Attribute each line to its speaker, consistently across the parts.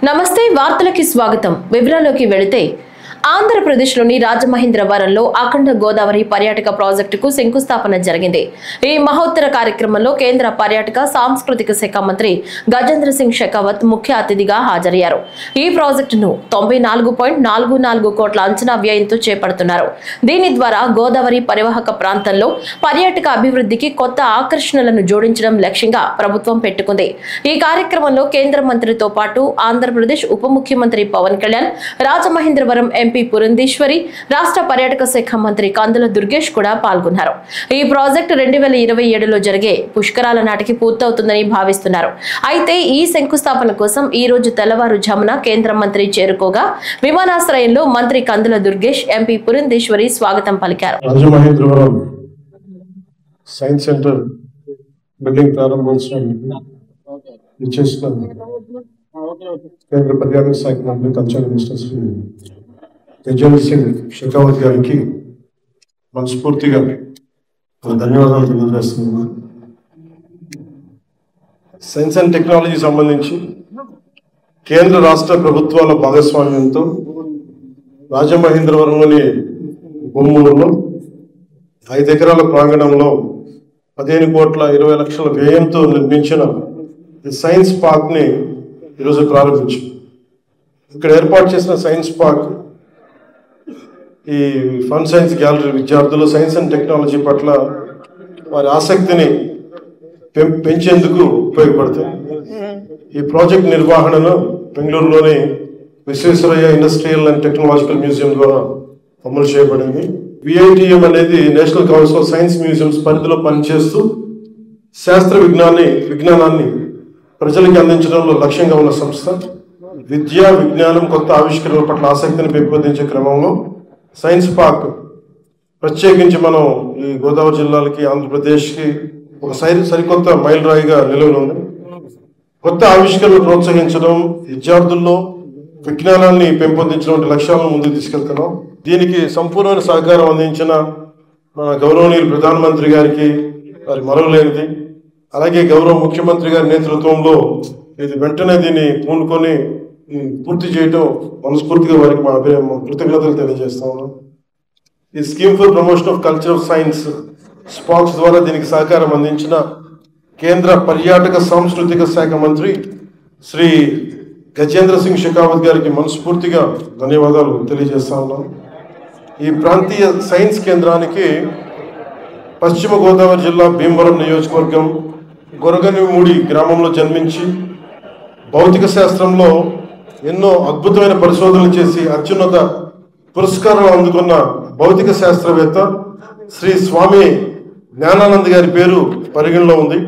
Speaker 1: నమస్తే వార్తలకి స్వాగతం వివరాల్లోకి వెళితే ఆంధ్రప్రదేశ్లోని రాజమహేంద్రవరంలో అఖండ గోదావరి పర్యాటక ప్రాజెక్టుకు శంకుస్థాపన జరిగింది. ఈ మహోత్తర కార్యక్రమంలో కేంద్ర పర్యాటక సాంస్కృతిక శాఖ మంత్రి గజేంద్ర సింగ్ షెకావత్ ముఖ్య అతిథిగా హాజరయ్యారు. ఈ ప్రాజెక్టును 94.44 కోట్ల అంచనా వ్యయంతో చేపడుతున్నారు. దీని ద్వారా గోదావరి పరివాహక ప్రాంతంలో పర్యాటక అభివృద్ధికి కొత్త ఆకర్షణలను జోడించడం లక్ష్యంగా ప్రభుత్వం పెట్టుకుంది. ఈ కార్యక్రమంలో కేంద్ర మంత్రితో పాటు ఆంధ్రప్రదేశ్ ఉప ముఖ్యమంత్రి పవన్ కళ్యాణ్, రాజమహేంద్రవరం ఎంపీ పురంధేశ్వరి, రాష్ట్ర పర్యాటక శాఖ మంత్రి కందుల దుర్గేష్ కూడా పాల్గొన్నారు. ఈ ప్రాజెక్టు 2027లో జరిగే పుష్కరాల నాటికి పూర్తవుతుందని భావిస్తున్నారు. అయితే ఈ శంకుస్థాపన కోసం ఈ రోజు తెల్లవారుజామున కేంద్ర మంత్రి చేరుకోగా విమానాశ్రయంలో మంత్రి కందుల దుర్గేష్, ఎంపీ పురంధేశ్వరి స్వాగతం పలికారు.
Speaker 2: రాజమహేంద్రవరం సైన్స్ సెంటర్ బిల్డింగ్ ప్రారంభోత్సవం కేంద్ర పర్యాటక శాఖ మంత్రి కల్చరల్ మినిస్టర్ శ్రీ గజేంద్ర సింగ్ షెకావత్ గారికి మనస్ఫూర్తిగా ధన్యవాదాలు తెలియజేస్తున్నాను. సైన్స్ అండ్ టెక్నాలజీ సంబంధించి కేంద్ర రాష్ట్ర ప్రభుత్వాల భాగస్వామ్యంతో రాజమహేంద్రవరంలోని బొమ్మూరులో 5 ఎకరాల ప్రాంగణంలో 15,20,00,000 వ్యయంతో నిర్మించిన ఈ సైన్స్ పార్క్ ని ఈరోజు ప్రారంభించాం. ఇక్కడ ఏర్పాటు చేసిన సైన్స్ పార్క్ ఈ ఫన్ సైన్స్ గ్యాలరీ విద్యార్థులు సైన్స్ అండ్ టెక్నాలజీ పట్ల వారి ఆసక్తిని పెంచేందుకు ఉపయోగపడుతుంది. ఈ ప్రాజెక్ట్ నిర్వహణను బెంగళూరులోని Visvesvaraya industrial and technological museum ద్వారా అమలు చేయబడింది. విఐటిఎం అనేది national council of science museums పరిధిలో పనిచేస్తూ శాస్త్ర విజ్ఞానాన్ని ప్రజలకు అందించడంలో లక్ష్యంగా ఉన్న సంస్థ. విద్య, విజ్ఞానం, కొత్త ఆవిష్కరణల పట్ల ఆసక్తిని పెంపొందించే క్రమంలో సైన్స్ పార్క్ ప్రత్యేకించి మనం ఈ గోదావరి జిల్లాలకి, ఆంధ్రప్రదేశ్కి ఒక సరికొత్త మైలురాయిగా నిలవనుంది. కొత్త ఆవిష్కరణలు ప్రోత్సహించడం, విద్యార్థుల్లో విజ్ఞానాన్ని పెంపొందించడం వంటి లక్ష్యాలను ముందుకు తీసుకెళ్తున్నాం. దీనికి సంపూర్ణమైన సహకారం అందించిన మన గౌరవనీయులు ప్రధానమంత్రి గారికి వారి మరవలేనిది, అలాగే గౌరవ ముఖ్యమంత్రి గారి నేతృత్వంలో ఇది వెంటనే దీన్ని పూనుకొని పూర్తి చేయడం మనస్ఫూర్తిగా వారికి మా కృతజ్ఞతలు తెలియజేస్తా ఉన్నాం. ఈ scheme for promotion of culture of science స్పాక్స్ ద్వారా దీనికి సహకారం అందించిన కేంద్ర పర్యాటక సాంస్కృతిక శాఖ మంత్రి శ్రీ గజేంద్ర సింగ్ షెకావత్ గారికి మనస్ఫూర్తిగా ధన్యవాదాలు తెలియజేస్తా ఉన్నాం. ఈ ప్రాంతీయ సైన్స్ కేంద్రానికి పశ్చిమ గోదావరి జిల్లా భీమవరం నియోజకవర్గం గొరగనిమూడి గ్రామంలో జన్మించి భౌతిక శాస్త్రంలో ఎన్నో అద్భుతమైన పరిశోధనలు చేసి అత్యున్నత పురస్కారాలు అందుకున్న భౌతిక శాస్త్రవేత్త శ్రీ స్వామి జ్ఞానానంద్ గారి పేరు పరిగణలో ఉంది.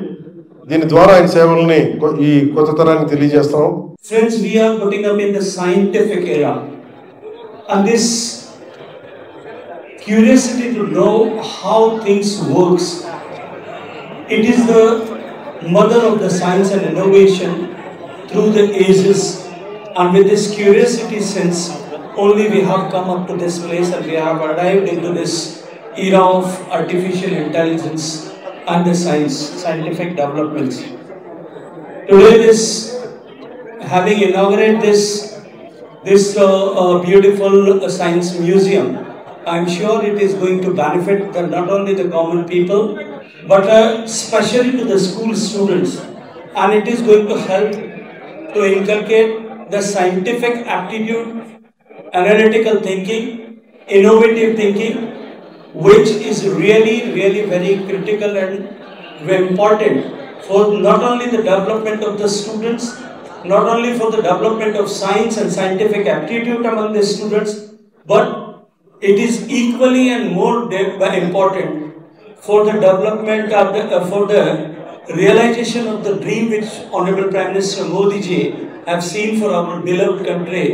Speaker 2: దీని ద్వారా ఆయన సేవల్ని ఈ కొత్త తరానికి తెలియజేస్తాం.
Speaker 3: Friends, we are putting up in the scientific era, and this curiosity to know how things works, it is the mother of the science and innovation through the ages. And with this curiosity sense, only we have come up to this place and we have arrived into this era of artificial intelligence and the scientific developments. Today, having inaugurated this beautiful science museum, I am sure it is going to benefit not only the common people, but especially to the school students, and it is going to help to inculcate the scientific aptitude, analytical thinking, innovative thinking, which is really very critical and very important for not only the development of the students, not only for the development of science and scientific aptitude among the students, but it is equally and more important for the development of for the realization of the dream which Honorable Prime Minister Modi ji have seen for our beloved country,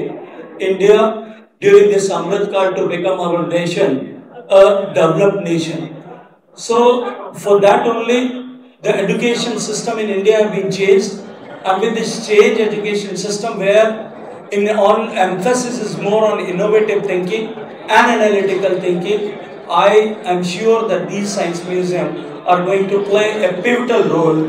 Speaker 3: India, during this Amrit Kaal to become our nation a developed nation. So for that only the education system in India have been changed, and with this change education system where all emphasis is more on innovative thinking and analytical thinking, I am sure that these science museums are going to play a pivotal role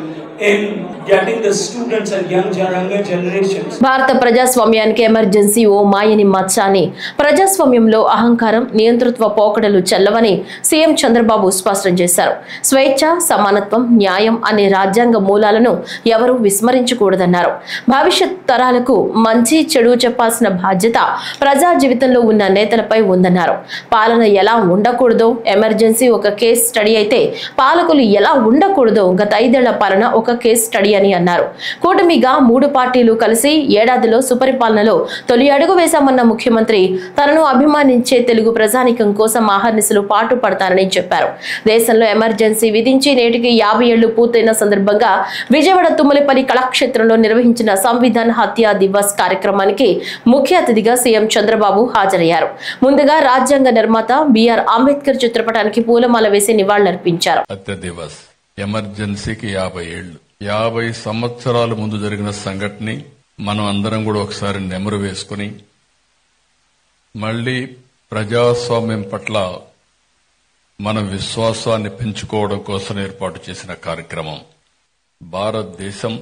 Speaker 3: in getting the students and younger generations.
Speaker 1: భారత ప్రజాస్వామ్యానికి emergency ఓ మాయని మచ్చ అని, ప్రజాస్వామ్యంలో అహంకారం, నియంతృత్వ పోకడలు చెల్లవని CM Chandrababu స్పష్టం చేశారు. స్వేచ్ఛ, సమానత్వం, న్యాయం అనే రాజ్యాంగ మూలాలను ఎవరూ విస్మరించకూడదన్నారు. భవిష్యత్ తరాలకు మంచి చెడు చెప్పాల్సిన బాధ్యత ప్రజా జీవితంలో ఉన్న నేతలపై ఉందన్నారు. పాలన ఎలా ఉండకూడదో ఎమర్జెన్సీ ఒక కేస్ స్టడీ అయితే, పాలకులు ఎలా ఉండకూడదో గత 5 ఏళ్ల పాలన ఒక కేస్ స్టడీ అని అన్నారు. కూటమిగా 3 పార్టీలు కలిసి ఏడాదిలో సుపరిపాలనలో తొలి అడుగు వేశామన్న ముఖ్యమంత్రి తనను అభిమానించే తెలుగు ప్రజానికం కోసం ఆహర్నిశలు పాటు పడతారని చెప్పారు. దేశంలో ఎమర్జెన్సీ విధించి నేటికి 50 ఏళ్లు పూర్తయిన సందర్భంగా విజయవాడ తుమ్మలపల్లి కళాక్షేత్రంలో నిర్వహించిన సంవిధాన్ హత్యా దివస్ కార్యక్రమానికి ముఖ్య అతిథిగా సీఎం చంద్రబాబు హాజరయ్యారు. ముందుగా రాజ్యాంగ నిర్మాత బిఆర్ అంబేద్కర్ చిత్రపటానికి పూలమాల వేసి నివాళులర్పించారు.
Speaker 4: ఎమర్జెన్సీకి 50 ఏళ్లు, 50 సంవత్సరాల ముందు జరిగిన సంఘటన మనం అందరం కూడా ఒకసారి నెమరు వేసుకుని మళ్లీ ప్రజాస్వామ్యం పట్ల మన విశ్వాసాన్ని పెంచుకోవడం కోసం ఏర్పాటు చేసిన కార్యక్రమం. భారతదేశం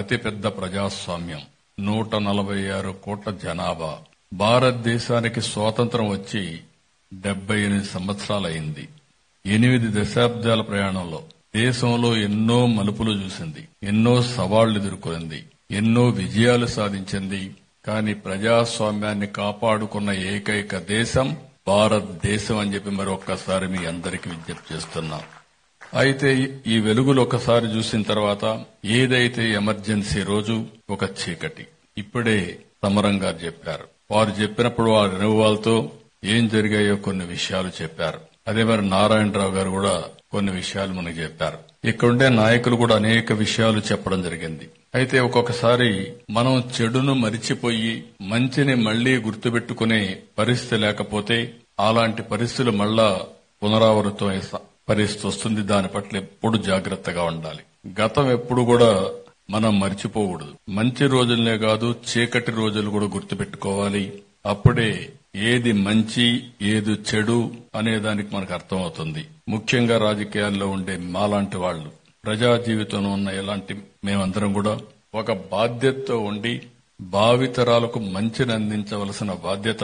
Speaker 4: అతిపెద్ద ప్రజాస్వామ్యం, 146 కోట్ల జనాభా. భారతదేశానికి స్వాతంత్రం వచ్చి 78 సంవత్సరాలైంది. 8 దశాబ్దాల ప్రయాణంలో దేశంలో ఎన్నో మలుపులు చూసింది, ఎన్నో సవాళ్లు ఎదుర్కొంది, ఎన్నో విజయాలు సాధించింది. కానీ ప్రజాస్వామ్యాన్ని కాపాడుకున్న ఏకైక దేశం భారతదేశం అని చెప్పి మరొక్కసారి మీ అందరికీ విజ్ఞప్తి చేస్తున్నా. అయితే ఈ వెలుగులు ఒకసారి చూసిన తర్వాత ఏదైతే ఎమర్జెన్సీ రోజు ఒక చీకటి, ఇప్పుడే సమరం గారు చెప్పారు. వారు చెప్పినప్పుడు వారి అనుభవాలతో ఏం జరిగాయో కొన్ని విషయాలు చెప్పారు. అదే మరి నారాయణరావు గారు కూడా కొన్ని విషయాలు మనకు చెప్పారు. ఇక్కడుండే నాయకులు కూడా అనేక విషయాలు చెప్పడం జరిగింది. అయితే ఒక్కొక్కసారి మనం చెడును మరిచిపోయి మంచిని మళ్లీ గుర్తుపెట్టుకునే పరిస్థితి లేకపోతే అలాంటి పరిస్థితులు మళ్లా పునరావృతం పరిస్థితి వస్తుంది. దాని పట్ల ఎప్పుడు జాగ్రత్తగా ఉండాలి. గతం ఎప్పుడు కూడా మనం మర్చిపోకూడదు. మంచి రోజులనే కాదు, చీకటి రోజులు కూడా గుర్తుపెట్టుకోవాలి. అప్పుడే ఏది మంచి ఏది చెడు అనే దానికి మనకు అర్థమవుతుంది. ముఖ్యంగా రాజకీయాల్లో ఉండే మాలాంటి వాళ్లు, ప్రజా జీవితంలో ఉన్న ఎలాంటి మేమందరం కూడా ఒక బాధ్యతతో ఉండి భావితరాలకు మంచిని అందించవలసిన బాధ్యత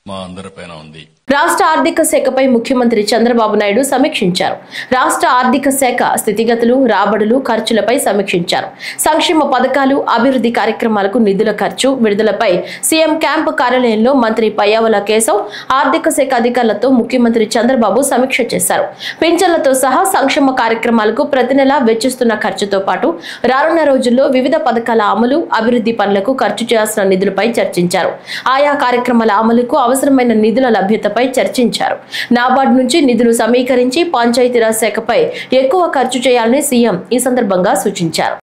Speaker 4: మా అందరిపైన ఉంది.
Speaker 1: రాష్ట్ర ఆర్థిక శాఖపై ముఖ్యమంత్రి చంద్రబాబు నాయుడు సమీక్షించారు. రాష్ట్ర ఆర్థిక శాఖ స్థితిగతులు, రాబడులు, ఖర్చులపై సమీక్షించారు. సంక్షేమ పథకాలు, అభివృద్ధి కార్యక్రమాలకు నిధుల ఖర్చు, విడుదలపై సీఎం క్యాంపు కార్యాలయంలో మంత్రి పయ్యావుల కేశవ్, ఆర్థిక శాఖ అధికారులతో ముఖ్యమంత్రి చంద్రబాబు సమీక్ష చేశారు. పింఛన్లతో సహా సంక్షేమ కార్యక్రమాలకు ప్రతి నెలా వెచ్చిస్తున్న ఖర్చుతో పాటు రానున్న రోజుల్లో వివిధ పథకాల అమలు, అభివృద్ధి పనులకు ఖర్చు చేయాల్సిన నిధులపై చర్చించారు. ఆయా కార్యక్రమాల అమలుకు అవసరమైన నిధుల లభ్యతపై చర్చించారు. నాబార్డు నుంచి నిధులు సమీకరించి పంచాయతీరాజ్ శాఖపై ఎక్కువ ఖర్చు చేయాలని సీఎం ఈ సందర్భంగా సూచించారు.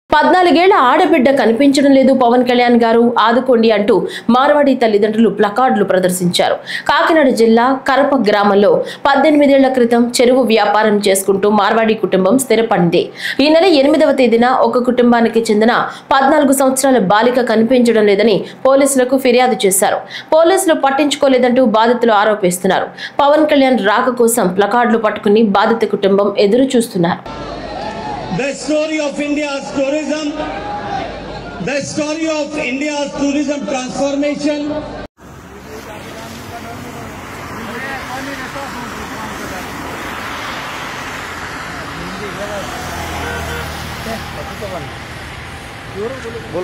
Speaker 1: 14 ఏళ్ల ఆడబిడ్డ కనిపించడం లేదు పవన్ కళ్యాణ్ గారు ఆదుకోండి అంటూ మార్వాడి తల్లిదండ్రులు ప్లకార్డులు ప్రదర్శించారు. కాకినాడ జిల్లా కరప గ్రామంలో 18 ఏళ్ల క్రితం చెరువు వ్యాపారం చేసుకుంటూ మార్వాడి కుటుంబం స్థిరపడింది. ఈ నెల 8వ తేదీన ఒక కుటుంబానికి చెందిన 14 సంవత్సరాల బాలిక కనిపించడం లేదని పోలీసులకు ఫిర్యాదు చేశారు. పోలీసులు పట్టించుకోలేదంటూ బాధితులు ఆరోపిస్తున్నారు. పవన్ కళ్యాణ్ రాక కోసం ప్లకార్డులు పట్టుకుని బాధిత కుటుంబం ఎదురు చూస్తున్నారు.
Speaker 5: The story of India's tourism, the story of India's tourism transformation.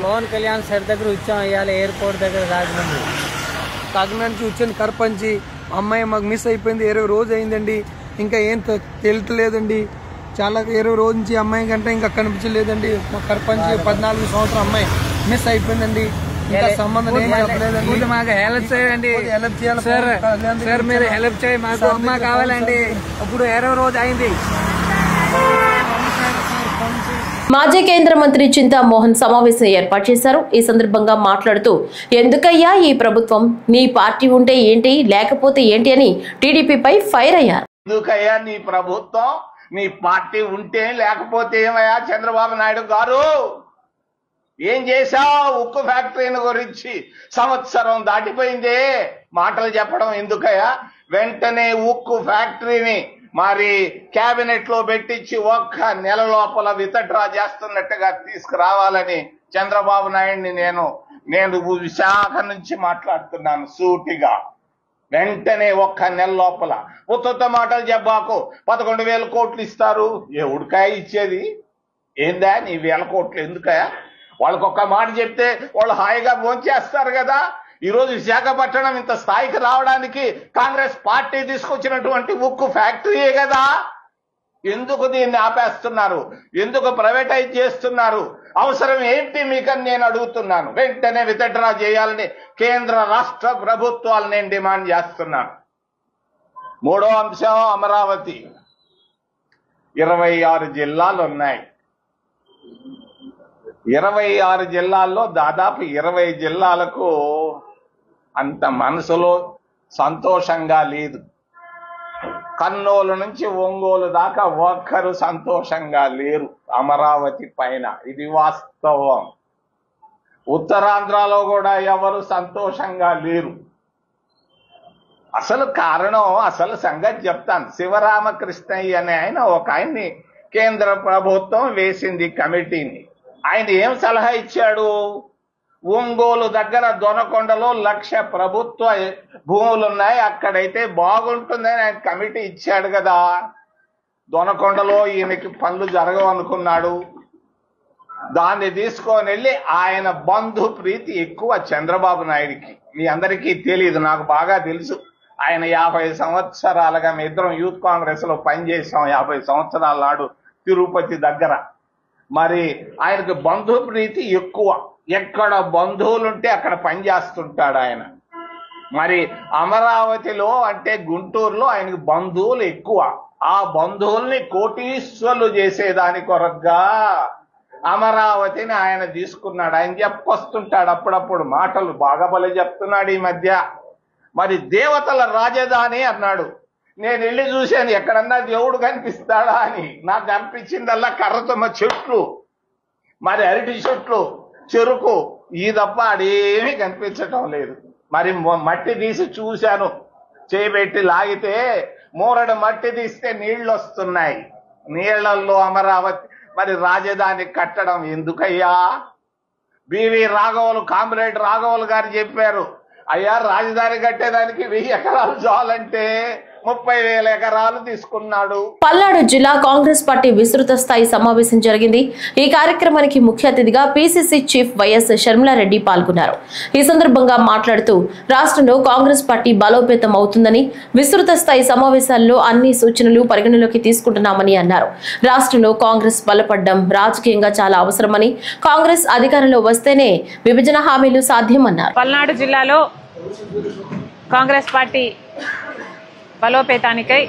Speaker 6: Pawan Kalyan sir దగ్గర వచ్చాం. ఇవాళ ఎయిర్పోర్ట్ దగ్గర రాజమండ్రి
Speaker 7: నుంచి వచ్చింది కరపంచి. అమ్మాయి మాకు మిస్ అయిపోయింది. 20 రోజు అయిందండి, ఇంకా ఏం తెలియట్లేదండి. చాలా 20 రోజు నుంచి అమ్మాయి కంటే ఇంకా కనిపించలేదండి. మా కరపంచి 14 సంవత్సరం అమ్మాయి మిస్ అయిపోయిందండి. ఇంకా సంబంధం ఏం చెప్పలేదండి.
Speaker 6: మాకు హెల్ప్ చేయండి.
Speaker 7: హెల్ప్ చేయాలి
Speaker 6: సార్, మీరు హెల్ప్ చేయండి. మాకు అమ్మ కావాలండి. ఇప్పుడు 20 రోజు అయింది.
Speaker 1: మాజీ కేంద్ర మంత్రి చింతామోహన్ సమావేశం ఏర్పాటు చేశారు. ఈ సందర్భంగా మాట్లాడుతూ ఎందుకయ్యా ఈ ప్రభుత్వం, నీ పార్టీ ఉంటే ఏంటి లేకపోతే ఏంటి అని టీడీపీపై ఫైర్ అయ్యారు.
Speaker 8: ఎందుకయ్యా నీ ప్రభుత్వం, నీ పార్టీ ఉంటే లేకపోతే ఏమయ్యా చంద్రబాబు నాయుడు గారు? ఏం చేశావు? ఉక్కు ఫ్యాక్టరీని గురించి సంవత్సరం దాటిపోయిందే, మాటలు చెప్పడం ఎందుకయ్యా? వెంటనే ఉక్కు ఫ్యాక్టరీని మరి క్యాబినెట్ లో పెట్టించి ఒక్క నెల లోపల విత్డ్రా చేస్తున్నట్టుగా తీసుకురావాలని చంద్రబాబు నాయుడిని నేను విశాఖ నుంచి మాట్లాడుతున్నాను సూటిగా. వెంటనే ఒక్క నెల లోపల ఉత్త మాటలు చెప్పాకు. 11,000 కోట్లు ఇస్తారు. ఎవడికాయ ఇచ్చేది? ఏందా నీ 1,000 కోట్లు ఎందుకయా? వాళ్ళకి ఒక్క మాట చెప్తే వాళ్ళు హాయిగా భోంచేస్తారు కదా. ఈరోజు విశాఖపట్నం ఇంత స్థాయికి రావడానికి కాంగ్రెస్ పార్టీ తీసుకొచ్చినటువంటి ఉక్కు ఫ్యాక్టరీయే కదా. ఎందుకు దీన్ని ఆపేస్తున్నారు? ఎందుకు ప్రైవేటైజ్ చేస్తున్నారు? అవసరం ఏంటి మీకని నేను అడుగుతున్నాను. వెంటనే విత్డ్రా చేయాలని కేంద్ర రాష్ట్ర ప్రభుత్వాలు నేను డిమాండ్ చేస్తున్నాను. మూడో అంశం అమరావతి. 26 జిల్లాలు ఉన్నాయి. 26 జిల్లాల్లో దాదాపు 20 జిల్లాలకు అంత మనసులో సంతోషంగా లేదు. కర్నూలు నుంచి ఒంగోలు దాకా ఒక్కరు సంతోషంగా లేరు అమరావతి పైన. ఇది వాస్తవం. ఉత్తరాంధ్రలో కూడా ఎవరు సంతోషంగా లేరు. అసలు కారణం, అసలు సంగతి చెప్తాను. శివరామకృష్ణయ్య అనే ఆయన్ని కేంద్ర ప్రభుత్వం వేసింది కమిటీని. ఆయన ఏం సలహా ఇచ్చాడు? ఒంగోలు దగ్గర దొనకొండలో 1,00,000 ప్రభుత్వ భూములున్నాయి, అక్కడైతే బాగుంటుందని ఆయన కమిటీ ఇచ్చాడు కదా. దొనకొండలో ఈయనకి పనులు జరగవనుకున్నాడు. దాన్ని తీసుకొని వెళ్ళి ఆయన బంధు ప్రీతి ఎక్కువ చంద్రబాబు నాయుడికి. మీ అందరికీ తెలియదు, నాకు బాగా తెలుసు. ఆయన 50 సంవత్సరాలుగా మీ ఇద్దరం యూత్ కాంగ్రెస్ లో పనిచేసాం. 50 సంవత్సరాల నాడు తిరుపతి దగ్గర. మరి ఆయనకు బంధు ప్రీతి ఎక్కువ. ఎక్కడ బంధువులుంటే అక్కడ పనిచేస్తుంటాడు ఆయన. మరి అమరావతిలో అంటే గుంటూరులో ఆయనకు బంధువులు ఎక్కువ. ఆ బంధువుల్ని కోటీశ్వరులు చేసేదాని కొరగా అమరావతిని ఆయన తీసుకున్నాడు. ఆయన చెప్పుకొస్తుంటాడు అప్పుడప్పుడు మాటలు, బాగా బలి చెప్తున్నాడు ఈ మధ్య. మరి దేవతల రాజధాని అన్నాడు. నేను వెళ్ళి చూశాను, ఎక్కడన్నా దేవుడు కనిపిస్తాడా అని. నాకు కనిపించిందల్లా కర్రతుమ్మ చెట్లు, మరి అరటి చెట్లు, చెరుకు, ఈ తప్ప అడేమీ కనిపించటం లేదు. మరి మట్టి తీసి చూశాను, చేయబెట్టి లాగితే మూరడు మట్టి తీస్తే నీళ్లు వస్తున్నాయి. నీళ్లలో అమరావతి మరి రాజధాని కట్టడం ఎందుకయ్యా? బివి రాఘవులు, కామ్రేడ్ రాఘవులు గారు చెప్పారు, అయ్యా రాజధాని కట్టేదానికి 1000 ఎకరాలు చాలంటే 30,000 ఎకరాలు తీసుకున్నాడు.
Speaker 1: పల్నాడు జిల్లా కాంగ్రెస్ పార్టీ విస్తృత స్థాయి సమావేశం జరిగింది. ఈ కార్యక్రమానికి ముఖ్య అతిథిగా పిసిసి చీఫ్ వైఎస్ షర్మిలారెడ్డి పాల్గొన్నారు. ఈ సందర్భంగా మాట్లాడుతూ రాష్ట్రంలో కాంగ్రెస్ పార్టీ బలోపేతం అవుతుందని, విస్తృత స్థాయి సమావేశాల్లో అన్ని సూచనలు పరిగణలోకి తీసుకుంటున్నామని అన్నారు. రాష్ట్రంలో కాంగ్రెస్ బలపడడం రాజకీయంగా చాలా అవసరమని, కాంగ్రెస్ అధికారంలో వస్తేనే విభజన హామీలు సాధ్యమన్నారు.
Speaker 9: పల్నాడు జిల్లాలో కాంగ్రెస్ పార్టీ బలోపేతానికై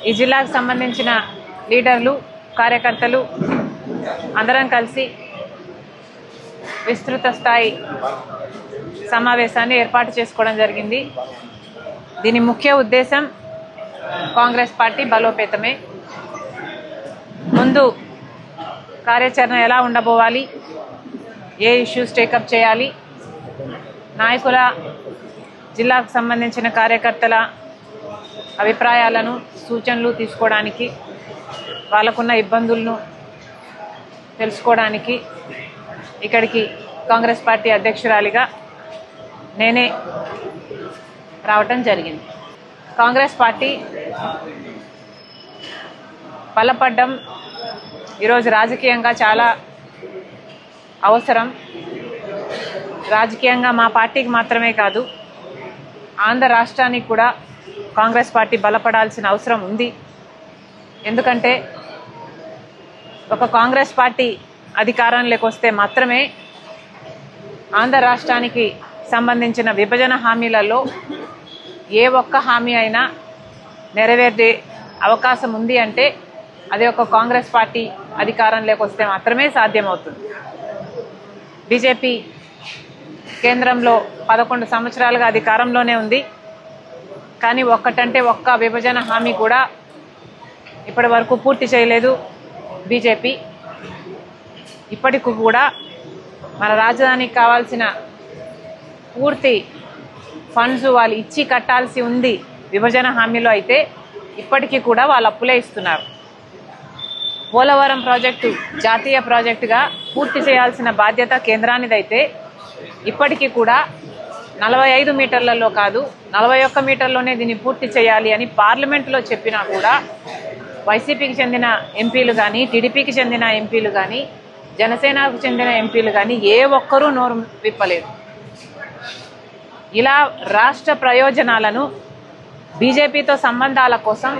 Speaker 9: ఈ జిల్లాకు సంబంధించిన లీడర్లు, కార్యకర్తలు అందరం కలిసి విస్తృత స్థాయి సమావేశాన్ని ఏర్పాటు చేసుకోవడం జరిగింది. దీని ముఖ్య ఉద్దేశం కాంగ్రెస్ పార్టీ బలోపేతమే. ముందు కార్యాచరణ ఎలా ఉండబోవాలి, ఏ ఇష్యూస్ టేకప్ చేయాలి, నాయకుల, జిల్లాకు సంబంధించిన కార్యకర్తల అభిప్రాయాలను, సూచనలు తీసుకోవడానికి, వాళ్ళకున్న ఇబ్బందులను తెలుసుకోవడానికి ఇక్కడికి కాంగ్రెస్ పార్టీ అధ్యక్షురాలిగా నేనే రావటం జరిగింది. కాంగ్రెస్ పార్టీ బలపడడం ఈరోజు రాజకీయంగా చాలా అవసరం. రాజకీయంగా మా పార్టీకి మాత్రమే కాదు, ఆంధ్ర రాష్ట్రానికి కూడా కాంగ్రెస్ పార్టీ బలపడాల్సిన అవసరం ఉంది. ఎందుకంటే ఒక కాంగ్రెస్ పార్టీ అధికారంలోకి వస్తే మాత్రమే ఆంధ్ర రాష్ట్రానికి సంబంధించిన విభజన హామీలలో ఏ ఒక్క హామీ అయినా నెరవేరే అవకాశం ఉంది అంటే అది ఒక కాంగ్రెస్ పార్టీ అధికారంలోకి వస్తే మాత్రమే సాధ్యమవుతుంది. బీజేపీ కేంద్రంలో 11 సంవత్సరాలుగా అధికారంలోనే ఉంది. కానీ ఒక్కటంటే ఒక్క విభజన హామీ కూడా ఇప్పటి వరకు పూర్తి చేయలేదు బీజేపీ. ఇప్పటికి కూడా మన రాజధానికి కావాల్సిన పూర్తి ఫండ్స్ వాళ్ళు ఇచ్చి కట్టాల్సి ఉంది విభజన హామీలో. అయితే ఇప్పటికీ కూడా వాళ్ళు అప్పులే ఇస్తున్నారు. పోలవరం ప్రాజెక్టు జాతీయ ప్రాజెక్టుగా పూర్తి చేయాల్సిన బాధ్యత కేంద్రానిదైతే ఇప్పటికీ కూడా 45 మీటర్లలో కాదు 41 మీటర్లోనే దీన్ని పూర్తి చేయాలి అని పార్లమెంటులో చెప్పినా కూడా వైసీపీకి చెందిన ఎంపీలు కానీ, టీడీపీకి చెందిన ఎంపీలు కానీ, జనసేనకు చెందిన ఎంపీలు కానీ ఏ ఒక్కరూ నోరు విప్పలేదు. ఇలా రాష్ట్ర ప్రయోజనాలను బీజేపీతో సంబంధాల కోసం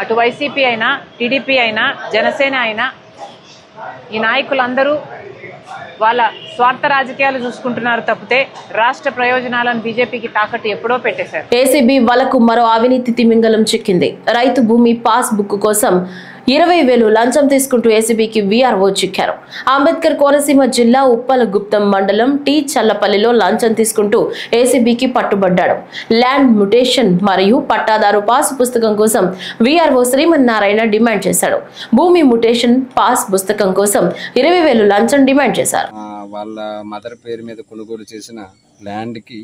Speaker 9: అటు వైసీపీ అయినా, టీడీపీ అయినా, జనసేన అయినా ఈ నాయకులందరూ వాళ్ళ స్వార్థ రాజకీయాలు చూసుకుంటున్నారు తప్పితే రాష్ట్ర ప్రయోజనాలను బీజేపీకి తాకట్టు ఎప్పుడో పెట్టేశారు.
Speaker 1: ఏసీబీ వలకు మరో అవినీతి తిమింగలం చిక్కింది. రైతు భూమి పాస్ బుక్ కోసం 20,000 లంచం తీసుకుంటూ ఏసీబీకి వీఆర్ఓ చిక్కారు. అంబేద్కర్ కోనసీమ జిల్లా ఉప్పలగుప్తం మండలం టీ చల్లపల్లిలో లంచం తీసుకుంటూ ఏసీబీకి పట్టుబడ్డాడు. ల్యాండ్ మ్యుటేషన్ మరియు పట్టాదారు పాస్ పుస్తకం కోసం వీఆర్ఓ శ్రీమన్నారాయణ డిమాండ్ చేశాడు. భూమి మ్యుటేషన్ పాస్ పుస్తకం కోసం 20,000 లంచం డిమాండ్ చేశారు.
Speaker 10: వాళ్ళ మదర్ పేరు మీద కొనుగోలు చేసిన ల్యాండ్కి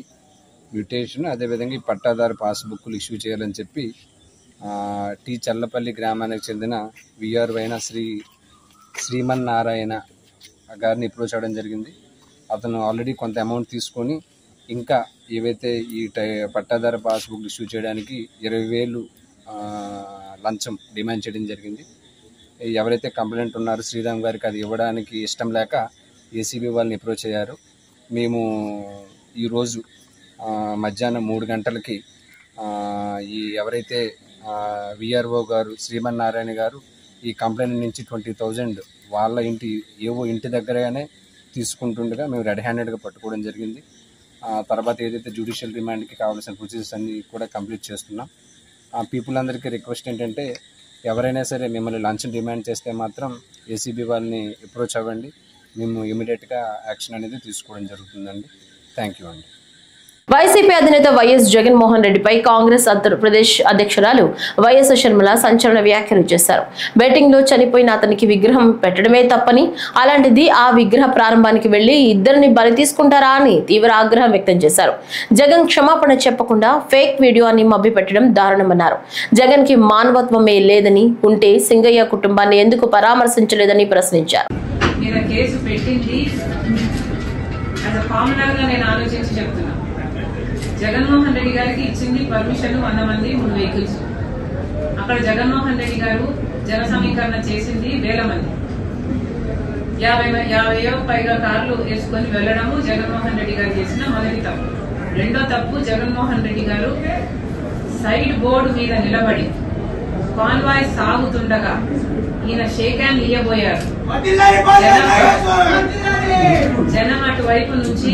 Speaker 10: మ్యుటేషన్, అదేవిధంగా పట్టాదారు పాస్ బుక్లు ఇష్యూ చేయాలని చెప్పి టీ చల్లపల్లి గ్రామానికి చెందిన వీఆర్ఓ అయిన శ్రీమన్నారాయణ గారిని అప్రోచ్ అవ్వడం జరిగింది. అతను ఆల్రెడీ కొంత అమౌంట్ తీసుకొని ఇంకా ఏవైతే ఈ పట్టాదారు పాస్బుక్ ఇష్యూ చేయడానికి 20,000 లంచం డిమాండ్ చేయడం జరిగింది. ఎవరైతే కంప్లైంట్ ఉన్నారో శ్రీరామ్ గారికి అది ఇవ్వడానికి ఇష్టం లేక ఏసీబీ వాళ్ళని అప్రోచ్ అయ్యారు. మేము ఈరోజు మధ్యాహ్నం 3 గంటలకి ఈ ఎవరైతే వీఆర్ఓ గారు శ్రీమన్నారాయణ గారు ఈ కంప్లైంట్ నుంచి 20,000 వాళ్ళ ఇంటి దగ్గరగానే తీసుకుంటుండగా మేము రెడ్ హ్యాండెడ్గా పట్టుకోవడం జరిగింది. తర్వాత ఏదైతే జ్యుడిషియల్ రిమాండ్కి కావాల్సిన ప్రొసీజర్స్ అన్ని కూడా కంప్లీట్ చేస్తున్నాం. పీపుల్ అందరికీ రిక్వెస్ట్ ఏంటంటే ఎవరైనా సరే మిమ్మల్ని లంచం డిమాండ్ చేస్తే మాత్రం ఏసీబీ వాళ్ళని అప్రోచ్ అవ్వండి. మేము ఇమీడియట్గా యాక్షన్ అనేది తీసుకోవడం జరుగుతుందండి. థ్యాంక్ యూ అండి.
Speaker 1: వైసీపీ అధినేత వైఎస్ జగన్మోహన్ రెడ్డిపై కాంగ్రెస్ ఆంధ్రప్రదేశ్ అధ్యక్షురాలు వైఎస్ షర్మిల సంచలన వ్యాఖ్యలు చేశారు. బెట్టింగ్ లో చనిపోయిన అతనికి విగ్రహం పెట్టడమే తప్పని, అలాంటిది ఆ విగ్రహ ప్రారంభానికి వెళ్లి ఇద్దరిని బలి తీసుకుంటారా అని తీవ్ర ఆగ్రహం వ్యక్తం చేశారు. జగన్ క్షమాపణ చెప్పకుండా ఫేక్ వీడియోని మభ్యపెట్టడం దారుణమన్నారు. జగన్ కి మానవత్వమే లేదని, ఉంటే సింగయ్య కుటుంబాన్ని ఎందుకు పరామర్శించలేదని ప్రశ్నించారు.
Speaker 9: జగన్మోహన్ రెడ్డి గారికి ఇచ్చింది పర్మిషన్ 100 మంది 3 వెహికల్స్. అక్కడ జగన్మోహన్ రెడ్డి గారు జన సమీకరణ చేసింది 1000 మంది. 50 పైగా కార్లు వేసుకొని వెళ్లడము జగన్మోహన్ రెడ్డి గారు చేసిన మొదటి తప్పు. రెండో తప్పు, జగన్మోహన్ రెడ్డి గారు సైడ్ బోర్డు మీద నిలబడి కాన్వాయ్ సాగుతుండగా ఈయన షేక్ హ్యాండ్ ఇయ్యబోయారు. జనం అటువైపు నుంచి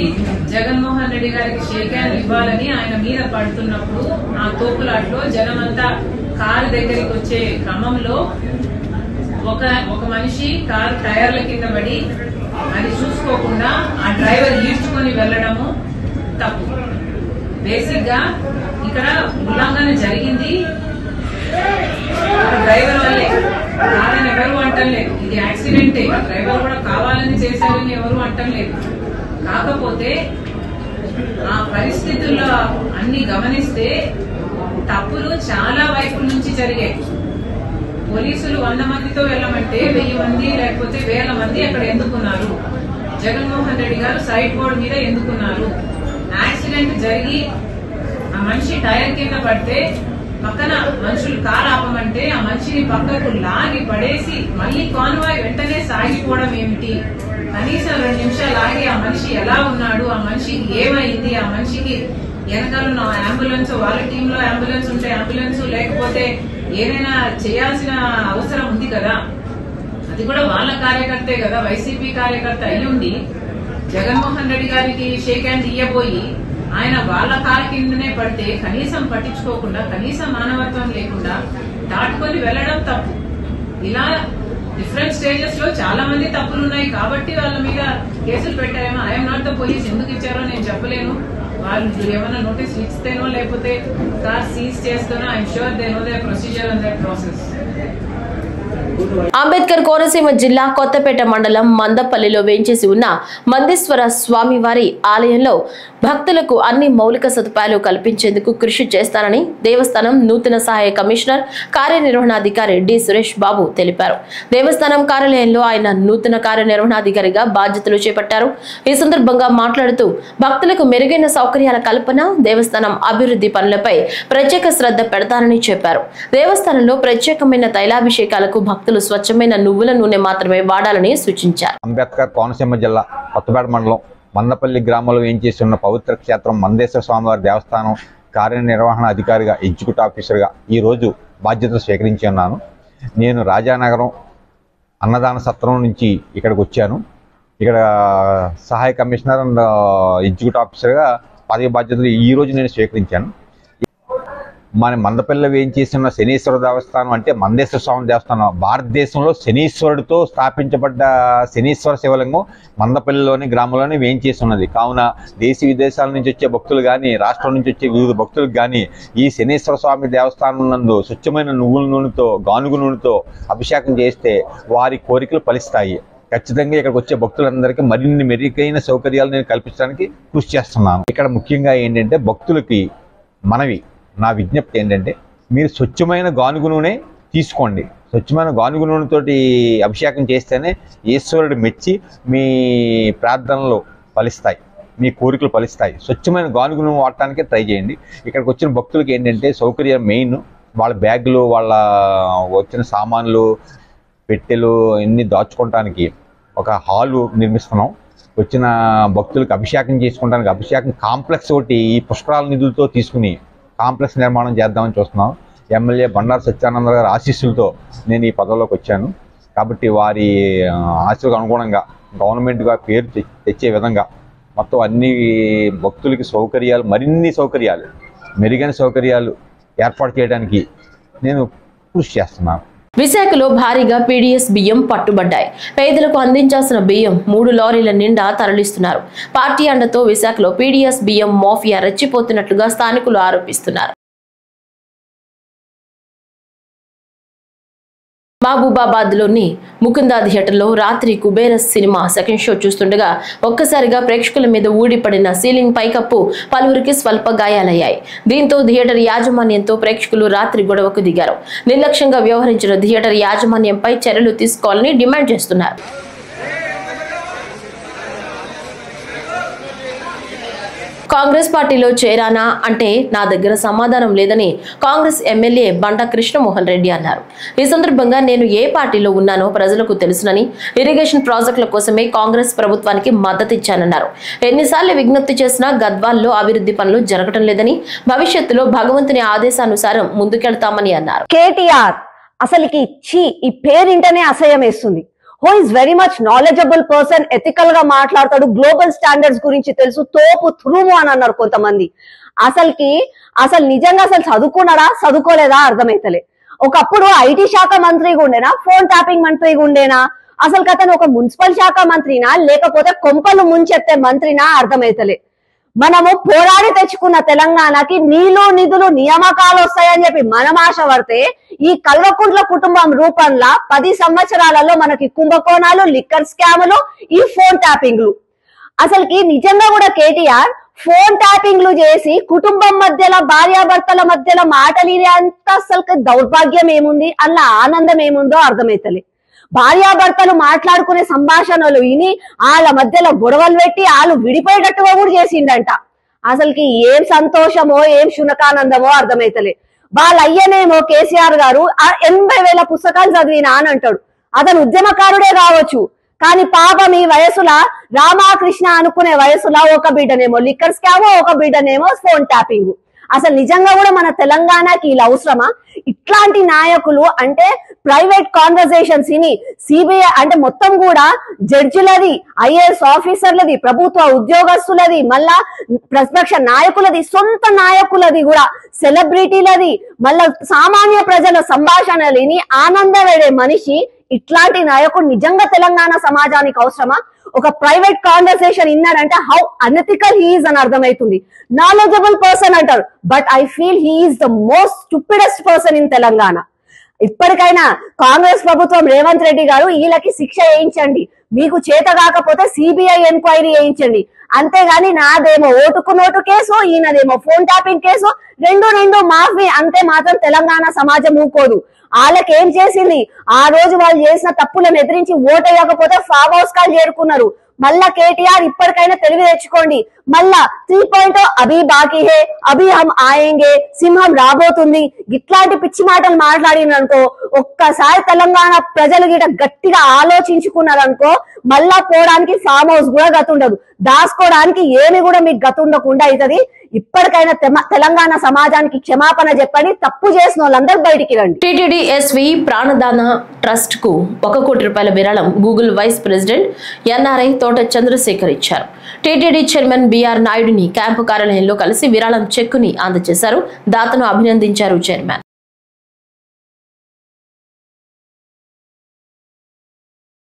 Speaker 9: జగన్మోహన్ రెడ్డి గారికి షేక్ హ్యాండ్ ఇవ్వాలని ఆయన మీద పడుతున్నప్పుడు ఆ తోపులాట్లో జనమంతా కారు దగ్గరికి వచ్చే క్రమంలో ఒక మనిషి కారు టైర్ల కింద పడి అది చూసుకోకుండా ఆ డ్రైవర్ ఈడ్చుకొని వెళ్లడము తప్పు. బేసిక్ గా ఇక్కడ ఉల్లంఘన జరిగింది డ్రైవర్ వల్లే, కాదని ఎవరు అంటలేదు. ఇది యాక్సిడెంటే, డ్రైవర్ కూడా కావాలని చేశారని ఎవరు అంటలేదు. కాకపోతే ఆ పరిస్థితుల్లో అన్ని గమనిస్తే తప్పులు చాలా వైపుల నుంచి జరిగాయి. పోలీసులు 100 మందితో వెళ్ళమంటే 1000 మంది లేకపోతే 1000 మంది అక్కడ ఎందుకున్నారు? జగన్మోహన్ రెడ్డి గారు సైడ్ బోర్డు మీద ఎందుకున్నారు? యాక్సిడెంట్ జరిగి ఆ మనిషి టైర్ కింద పడితే పక్కన మనుషులు కారు ఆపమంటే ఆ మనిషిని పక్కకు లాగి పడేసి మళ్లీ కాన్వాయ్ వెంటనే సాగిపోవడం ఏమిటి? కనీసం 2 నిమిషాలు ఆగి ఆ మనిషి ఎలా ఉన్నాడు, ఆ మనిషికి ఏమైంది, ఆ మనిషికి వెనకాల అంబులెన్స్, వాళ్ళ టీంలో అంబులెన్స్ ఉంటే అంబులెన్స్, లేకపోతే ఏదైనా చేయాల్సిన అవసరం ఉంది కదా. అది కూడా వాళ్ళ కార్యకర్తే కదా, వైసీపీ కార్యకర్త అయ్యుండి జగన్మోహన్ రెడ్డి గారికి షేక్ హ్యాండ్ ఇయ్యబోయి ఆయన వాళ్ళ కారు కిందనే పడితే కనీసం పట్టించుకోకుండా, కనీసం మానవత్వం లేకుండా దాటుకొని వెళ్లడం తప్పు. ఇలా డిఫరెంట్ స్టేజెస్ లో చాలా మంది తప్పులున్నాయి కాబట్టి వాళ్ళ మీద కేసులు పెట్టారేమో. ఐఎమ్ నాట్ ద పోలీస్, ఎందుకు ఇచ్చారో నేను చెప్పలేను. వాళ్ళు ఏమైనా నోటీస్ ఇస్తేనో లేకపోతే కార్ సీజ్ చేస్తేనో I'm sure they know the procedure and the process.
Speaker 1: Ambedkar Konaseema జిల్లా కొత్తపేట మండలం మందపల్లిలో వేంచేసి ఉన్న మందేశ్వర స్వామివారి ఆలయంలో భక్తులకు అన్ని మౌలిక సదుపాయాలు కల్పించేందుకు కృషి చేస్తానని దేవస్థానం నూతన సహాయ కమిషనర్ కార్యనిర్వహణాధికారి డి సురేష్ బాబు తెలిపారు. దేవస్థానం కార్యాలయంలో ఆయన నూతన కార్యనిర్వహణాధికారిగా బాధ్యతలు చేపట్టారు. ఈ సందర్భంగా మాట్లాడుతూ భక్తులకు మెరుగైన సౌకర్యాల కల్పన, దేవస్థానం అభివృద్ధి పనులపై ప్రత్యేక శ్రద్ధ పెడతానని చెప్పారు. దేవస్థానంలో ప్రత్యేకమైన తైలాభిషేకాలకు భక్తులు స్వచ్ఛమైన నువ్వుల నూనె మాత్రమే వాడాలని సూచించారు.
Speaker 11: అంబేద్కర్ కోనసీమ జిల్లా కొత్తపేట మండలం మందపల్లి గ్రామంలో వేంచేస్తున్న పవిత్ర క్షేత్రం మందేశ్వర స్వామివారి దేవస్థానం కార్యనిర్వహణ అధికారిగా ఎగ్జిక్యూటివ్ ఆఫీసర్గా ఈరోజు బాధ్యతలు స్వీకరించి ఉన్నాను. నేను రాజానగరం అన్నదాన సత్రం నుంచి ఇక్కడికి వచ్చాను. ఇక్కడ సహాయ కమిషనర్ అండ్ ఎగ్జిక్యూటివ్ ఆఫీసర్గా పదవి బాధ్యతలు ఈరోజు నేను స్వీకరించాను. మన మందపల్లిలో వేయించేసిన శనీశ్వర దేవస్థానం అంటే మందేశ్వర స్వామి దేవస్థానం భారతదేశంలో శనీశ్వరుడితో స్థాపించబడ్డ శనీశ్వర శివలింగం మందపల్లిలోని గ్రామంలోనే వేయించేసి ఉన్నది. కావున దేశ విదేశాల నుంచి వచ్చే భక్తులు కానీ రాష్ట్రం నుంచి వచ్చే వివిధ భక్తులకు కానీ ఈ శనీశ్వర స్వామి దేవస్థానం నందు స్వచ్ఛమైన నువ్వుల నూనెతో గానుగు నూనెతో అభిషేకం చేస్తే వారి కోరికలు ఫలిస్తాయి. ఖచ్చితంగా ఇక్కడికి వచ్చే భక్తులందరికీ మరిన్ని మెరుగైన సౌకర్యాలు నేను కల్పించడానికి కృషి చేస్తున్నాను. ఇక్కడ ముఖ్యంగా ఏంటంటే భక్తులకి మనవి, నా విజ్ఞప్తి ఏంటంటే మీరు స్వచ్ఛమైన గానుగు నూనె తీసుకోండి. స్వచ్ఛమైన గానుగు నూనెతోటి అభిషేకం చేస్తేనే ఈశ్వరుడు మెచ్చి మీ ప్రార్థనలు ఫలిస్తాయి, మీ కోరికలు ఫలిస్తాయి. స్వచ్ఛమైన గానుగు నూనె వాడటానికే ట్రై చేయండి. ఇక్కడికి వచ్చిన భక్తులకి ఏంటంటే సౌకర్యం మెయిన్. వాళ్ళ బ్యాగులు, వాళ్ళ వచ్చిన సామాన్లు, పెట్టెలు అన్నీ దాచుకోవటానికి ఒక హాలు నిర్మిస్తున్నాం. వచ్చిన భక్తులకు అభిషేకం చేసుకోవడానికి అభిషేకం కాంప్లెక్స్ ఒకటి ఈ పుష్కరాల నిధులతో తీసుకుని కాంప్లెక్స్ నిర్మాణం చేద్దామని చూస్తున్నాం. ఎమ్మెల్యే బండారు సత్యానంద గారి ఆశీస్సులతో నేను ఈ పదవిలోకి వచ్చాను. కాబట్టి వారి ఆశలకు అనుగుణంగా గవర్నమెంట్గా పేరు తెచ్చే విధంగా మొత్తం అన్ని భక్తులకి సౌకర్యాలు, మరిన్ని సౌకర్యాలు, మెరుగైన సౌకర్యాలు ఏర్పాటు చేయడానికి నేను కృషి చేస్తున్నాను.
Speaker 1: విశాఖలో భారీగా పీడీఎస్ బియ్యం పట్టుబడ్డాయి. పేదలకు అందించాల్సిన బియ్యం 3 లారీల నిండా తరలిస్తున్నారు. పార్టీ అండతో విశాఖలో పీడీఎస్ బియ్యం మాఫియా రెచ్చిపోతున్నట్లుగా స్థానికులు ఆరోపిస్తున్నారు. మహబూబాబాద్లోని ముకుందా థియేటర్లో రాత్రి కుబేర సినిమా సెకండ్ షో చూస్తుండగా ఒక్కసారిగా ప్రేక్షకుల మీద ఊడిపడిన సీలింగ్ పైకప్పు పలువురికి స్వల్ప గాయాలయ్యాయి. దీంతో థియేటర్ యాజమాన్యంతో ప్రేక్షకులు రాత్రి గొడవకు దిగారు. నిర్లక్ష్యంగా వ్యవహరించిన థియేటర్ యాజమాన్యంపై చర్యలు తీసుకోవాలని డిమాండ్ చేస్తున్నారు. కాంగ్రెస్ పార్టీలో చేరానా అంటే నా దగ్గర సమాధానం లేదని కాంగ్రెస్ ఎమ్మెల్యే బండా కృష్ణమోహన్ రెడ్డి అన్నారు. ఈ సందర్భంగా నేను ఏ పార్టీలో ఉన్నానో ప్రజలకు తెలుసునని, ఇరిగేషన్ ప్రాజెక్టుల కోసమే కాంగ్రెస్ ప్రభుత్వానికి మద్దతు ఇచ్చానన్నారు. ఎన్నిసార్లు విజ్ఞప్తి చేసినా గద్వాల్లో అభివృద్ధి పనులు జరగడం లేదని, భవిష్యత్తులో భగవంతుని ఆదేశానుసారం ముందుకెళ్తామని అన్నారు.
Speaker 12: కేటీఆర్ అసలుకి ఈ పేరింటనే అసహ్యం వేస్తుంది. Who is very much knowledgeable person, ethical గా మాట్లాడతాడు, గ్లోబల్ స్టాండర్డ్స్ గురించి తెలుసు, తోపు తురుము అని అన్నారు కొంతమంది. అసలు నిజంగా చదువుకున్నాడా చదువుకోలేదా అర్థమైతలే. ఒకప్పుడు ఐటీ శాఖ మంత్రిగా ఉండేనా, ఫోన్ ట్యాపింగ్ మంత్రిగా ఉండేనా, అసలు అతను ఒక మున్సిపల్ శాఖ మంత్రినా లేకపోతే కొంపలు ముంచెత్తే మంత్రినా అర్థమైతలే. మనము పోరాడి తెచ్చుకున్న తెలంగాణకి నీళ్లు నిధులు నియామకాలు వస్తాయని చెప్పి మనం ఆశ పడితే ఈ కల్వకుంట్ల కుటుంబం రూపంలో 10 సంవత్సరాలలో మనకి కుంభకోణాలు, లిక్కర్ స్కాములు, ఈ ఫోన్ ట్యాపింగ్లు. అసలుకి నిజంగా కూడా కేటీఆర్ ఫోన్ ట్యాపింగ్లు చేసి కుటుంబం మధ్యలో, భార్యాభర్తల మధ్యలో మాటలినే అంత అసలు దౌర్భాగ్యం ఏముంది, అలా ఆనందం ఏముందో అర్థమైతలే. భార్యాభర్తలు మాట్లాడుకునే సంభాషణలు విని వాళ్ళ మధ్యలో గొడవలు పెట్టి వాళ్ళు విడిపోయేటట్టుగా కూడా చేసిండంట. అసలుకి ఏం సంతోషమో ఏం శునకానందమో అర్థమైతలే. వాళ్ళ అయ్యనేమో కేసీఆర్ గారు 80,000 పుస్తకాలు చదివినా అని అంటాడు. అతను ఉద్యమకారుడే కావచ్చు, కానీ పాపం ఈ వయసులో రామకృష్ణ అనుకునే వయసులో ఒక బిడ్డనేమో లిక్కర్ స్కామ్, ఒక బిడ్డనేమో ఫోన్ ట్యాపింగ్. అసలు నిజంగా కూడా మన తెలంగాణకి ఇలా అవసరమా? ఇట్లాంటి నాయకులు అంటే ప్రైవేట్ కాన్వర్సేషన్స్ ని సిబిఐ అంటే మొత్తం కూడా జడ్జిలది, ఐఏఎస్ ఆఫీసర్లది, ప్రభుత్వ ఉద్యోగస్తులది, మళ్ళా ప్రతిపక్ష నాయకులది, సొంత నాయకులది కూడా, సెలబ్రిటీలది, మళ్ళా సామాన్య ప్రజల సంభాషణలని ఆనందపడే మనిషి ఇట్లాంటి నాయకుడు నిజంగా తెలంగాణ సమాజానికి అవసరమా? ఒక ప్రైవేట్ కాన్వర్సేషన్ ఇన్నాడంటే హౌ అనెథికల్ హీఈస్ అని అర్థమవుతుంది. నాలెడ్జబుల్ పర్సన్ అంటారు, but I feel he is the most stupidest person in Telangana. ఇప్పటికైనా కాంగ్రెస్ ప్రభుత్వం రేవంత్ రెడ్డి గారు వీళ్ళకి శిక్ష వేయించండి. మీకు చేత కాకపోతే సిబిఐ ఎంక్వైరీ చేయించండి. అంతేగాని నాదేమో ఓటుకు నోటు కేసు, ఈయనదేమో ఫోన్ ట్యాపింగ్ కేసు, రెండు మాఫీ అంతే మాత్రం తెలంగాణ సమాజం ఊకోదు. వాళ్ళకి ఏం చేసింది? ఆ రోజు వాళ్ళు చేసిన తప్పులను ఎదిరించి ఓటేయకపోతే ఫామ్ హౌస్ కాల్ చేరుకున్నారు. మళ్ళా కేటీఆర్ ఇప్పటికైనా తెలివి తెచ్చుకోండి. మళ్ళా 3.0 అభి బాకీ హే, అభి హమ్ ఆయేంగే, సింహం రాబోతుంది, ఇట్లాంటి పిచ్చి మాటలు మాట్లాడిననుకో, ఒక్కసారి తెలంగాణ ప్రజలు గిట గట్టిగా ఆలోచించుకున్నారనుకో మళ్ళా పోవడానికి ఫామ్ హౌస్ కూడా గతుండదు, దాచుకోవడానికి ఏమి కూడా మీకు గతుండకుండా అవుతుంది. ఇప్పటికైనా తెలంగాణ సమాజానికి క్షమాపణ చెప్పండి. తప్పు చేసిన వాళ్ళందరూ బయటికి రండి.
Speaker 1: టీటీడీ ఎస్వి ప్రాణదాన ట్రస్ట్ కు 1 కోటి రూపాయల విరాళం గూగుల్ వైస్ ప్రెసిడెంట్ ఎన్ఆర్ఐ తోట చంద్రశేఖర్ ఇచ్చారు. టీటీడీ చైర్మన్ బిఆర్ నాయుడిని క్యాంపు కార్యాలయంలో కలిసి విరాళం చెక్కుని అందజేశారు. దాతను అభినందించారు చైర్మన్.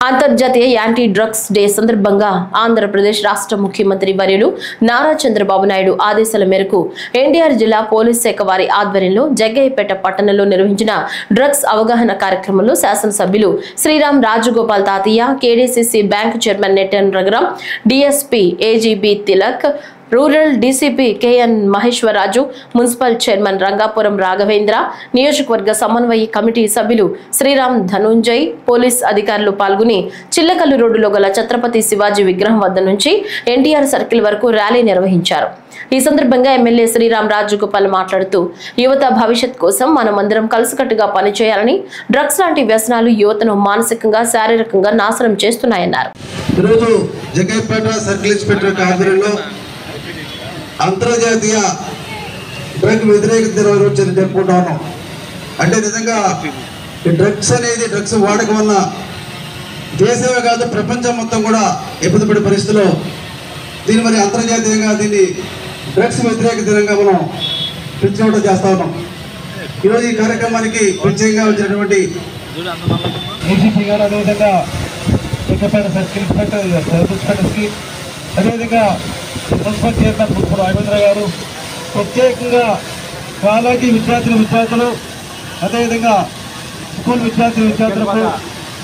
Speaker 1: అంతర్జాతీయ యాంటీ డ్రగ్స్ డే సందర్భంగా ఆంధ్రప్రదేశ్ రాష్ట్ర ముఖ్యమంత్రి వర్యులు నారా చంద్రబాబు నాయుడు ఆదేశాల మేరకు ఎన్టీఆర్ జిల్లా పోలీస్ శాఖ వారి ఆధ్వర్యంలో జగ్గయ్యపేట పట్టణంలో నిర్వహించిన డ్రగ్స్ అవగాహన కార్యక్రమంలో శాసనసభ్యులు Sriram Rajagopal Tatayya, KDCC bank chairman Nettem Raghuram, DSP AGB Tilak, rural DCP KN Maheswararaju, municipal chairman Rangapuram Raghavendra, నియోజకవర్గ సమన్వయ కమిటీ సభ్యులు శ్రీరామ్ ధనుంజయ్, పోలీస్ అధికారులు పాల్గొని చిల్లకల్లు రోడ్డులో గల ఛత్రపతి శివాజీ విగ్రహం వద్ద నుంచి ఎన్టీఆర్ సర్కిల్ వరకు ర్యాలీ నిర్వహించారు. ఈ సందర్భంగా ఎమ్మెల్యే శ్రీరామ్ రాజగోపాల్ మాట్లాడుతూ యువత భవిష్యత్ కోసం మనమందరం కలిసికట్టుగా పనిచేయాలని, డ్రగ్స్ లాంటి వ్యసనాలు యువతను మానసికంగా శారీరకంగా నాశనం చేస్తున్నాయన్నారు.
Speaker 13: అంతర్జాతీయ డ్రగ్ వ్యతిరేక దినోత్సవం జరుపుకుంటా ఉన్నాం. అంటే నిజంగా ఈ డ్రగ్స్ అనేది, డ్రగ్స్ వాడకం వల్ల దేశమే కాదు ప్రపంచం మొత్తం కూడా ఇబ్బంది పడే పరిస్థితిలో దీన్ని మరి అంతర్జాతీయంగా దీన్ని డ్రగ్స్ వ్యతిరేక దినంగా మనం పిలుచుకోవడం చేస్తా ఉన్నాం. ఈరోజు ఈ కార్యక్రమానికి ప్రత్యేకంగా వచ్చినటువంటి ఏసీపీ గారు, అదేవిధంగా సర్కిల్ ఇన్స్పెక్టర్స్కి, అదేవిధంగా మున్సిపల్ చైర్మన్ మున్సిపల్ రాఘవేంద్ర గారు, ప్రత్యేకంగా కాలేజీ విద్యార్థులు, అదేవిధంగా స్కూల్ విద్యార్థులకు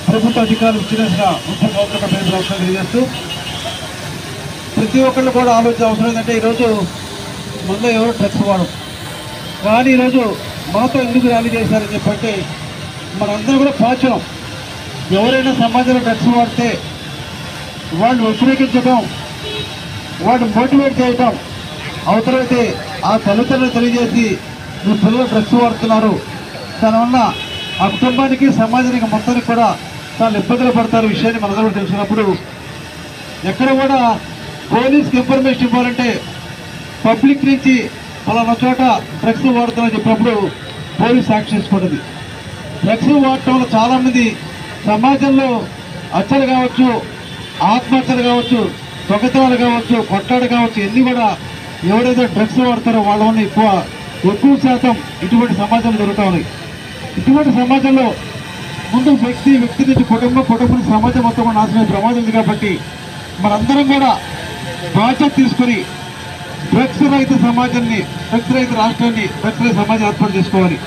Speaker 13: ప్రభుత్వ అధికారులు ఇచ్చిన ముఖ్య తెలియజేస్తూ ప్రతి ఒక్కళ్ళు కూడా ఆలోచన అవసరం ఏంటంటే ఈరోజు మనలో ఎవరు డ్రగ్స్ వాడరు, కానీ ఈరోజు మాతో ఎందుకు ర్యాలీ చేశారని చెప్పంటే మనందరూ కూడా పాచనం. ఎవరైనా సమాజంలో డ్రగ్స్ వాడితే వాళ్ళు వ్యతిరేకించడం, వాడు మోటివేట్ చేయటం, అవసరమైతే ఆ తల్లిదండ్రులు తెలియజేసి మీ పిల్లలు డ్రగ్స్ వాడుతున్నారు, దానివల్ల ఆ కుటుంబానికి సమాజానికి మొత్తానికి కూడా చాలా ఇబ్బందులు పడతారు విషయాన్ని మనందరూ తెలిసినప్పుడు ఎక్కడ కూడా పోలీస్కి ఇన్ఫర్మేషన్ ఇవ్వాలంటే పబ్లిక్ నుంచి పలానా చోట డ్రగ్స్ వాడుతామని చెప్పినప్పుడు పోలీస్ యాక్షన్ తీసుకుంటుంది. డ్రగ్స్ వాడటం వల్ల చాలామంది సమాజంలో హత్యలు కావచ్చు, ఆత్మహత్యలు కావచ్చు, దొంగతనాలు కావచ్చు, కొట్టాడు కావచ్చు, ఎన్ని కూడా ఎవరైతే డ్రగ్స్ వాడతారో వాళ్ళ వల్ల ఎక్కువ శాతం ఇటువంటి సమాజంలో జరుగుతూ ఉన్నాయి. ఇటువంటి సమాజంలో ముందు వ్యక్తి నుంచి కుటుంబం సమాజం మొత్తం కూడా నాశనం ప్రమాదం ఉంది. కాబట్టి మనందరం కూడా బాధ్యత తీసుకుని డ్రగ్స్ రహిత సమాజాన్ని, డ్రగ్స్ రహిత రాష్ట్రాన్ని, డ్రగ్స్ రహిత సమాజం ఏర్పాటు చేసుకోవాలి.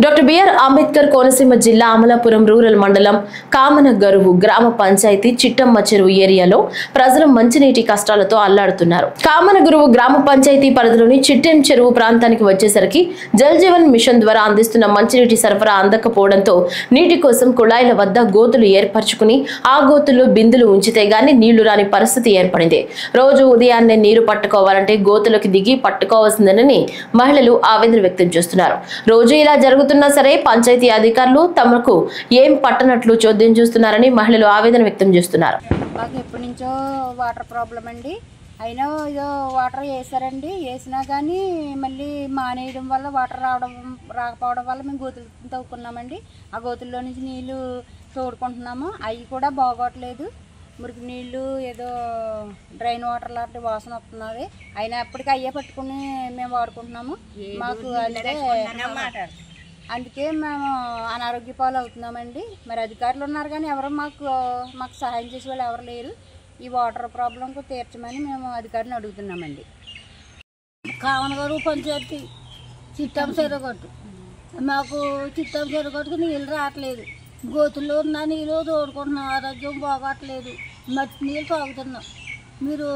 Speaker 1: డాక్టర్ బిఆర్ అంబేద్కర్ కోనసీమ జిల్లా అమలాపురం రూరల్ మండలం కామనగరువు గ్రామ పంచాయతీ చిట్టమ్మ చెరువు ఏరియాలో ప్రజలు మంచినీటి కష్టాలతో అల్లాడుతున్నారు. కామనగరువు గ్రామ పంచాయతీ పరిధిలోని చిట్టెం చెరువు ప్రాంతానికి వచ్చేసరికి జల్ జీవన్ మిషన్ ద్వారా అందిస్తున్న మంచినీటి సరఫరా అందకపోవడంతో నీటి కోసం కుళాయిల వద్ద గోతులు ఏర్పరచుకుని ఆ గోతుల్లో బిందులు ఉంచితే గానీ నీళ్లు రాని పరిస్థితి ఏర్పడింది. రోజు ఉదయాన్నే నీరు పట్టుకోవాలంటే గోతులకు దిగి పట్టుకోవాల్సిందేనని మహిళలు ఆవేదన వ్యక్తం చేస్తున్నారు. రోజు ఇలా జరుగుతున్నా సరే పంచాయతీ అధికారులు తమకు ఏం పట్టనట్లు చోద్యం చూస్తున్నారని మహిళలు ఆవేదన వ్యక్తం చేస్తున్నారు.
Speaker 14: మాకు ఎప్పటి నుంచో వాటర్ ప్రాబ్లం అండి. అయినా ఏదో వాటర్ వేసారండి, వేసినా కానీ మళ్ళీ మానేయడం వల్ల వాటర్ రాకపోవడం వల్ల మేము గోతులు తవ్వుకున్నామండి. ఆ గోతుల్లో నుంచి నీళ్లు తోడుకుంటున్నాము. అవి కూడా బాగోట్లేదు. మురికి నీళ్లు ఏదో డ్రైన్ వాటర్ లాంటి వాసన వస్తున్నది. అయినప్పటికీ అయ్యే పట్టుకుని మేము వాడుకుంటున్నాము. మాకు అందుకే మేము అనారోగ్య పాలు అవుతున్నామండి. మరి అధికారులు ఉన్నారు కానీ ఎవరు మాకు సహాయం చేసే వాళ్ళు ఎవరు లేరు. ఈ వాటర్ ప్రాబ్లంకు తీర్చమని మేము అధికారిని అడుగుతున్నామండి.
Speaker 15: కామనగరువు పంచాయతీ చిట్టం చెరుగట్టు
Speaker 14: మాకు చిత్తం చెరుగట్టుకు నీళ్ళు రావట్లేదు, గోతుల్లో ఉన్న నీళ్ళు తోడుకుంటున్నాం, ఆరోగ్యం బాగోట్లేదు, మట్టి నీళ్ళు తాగుతున్నాం. మీరు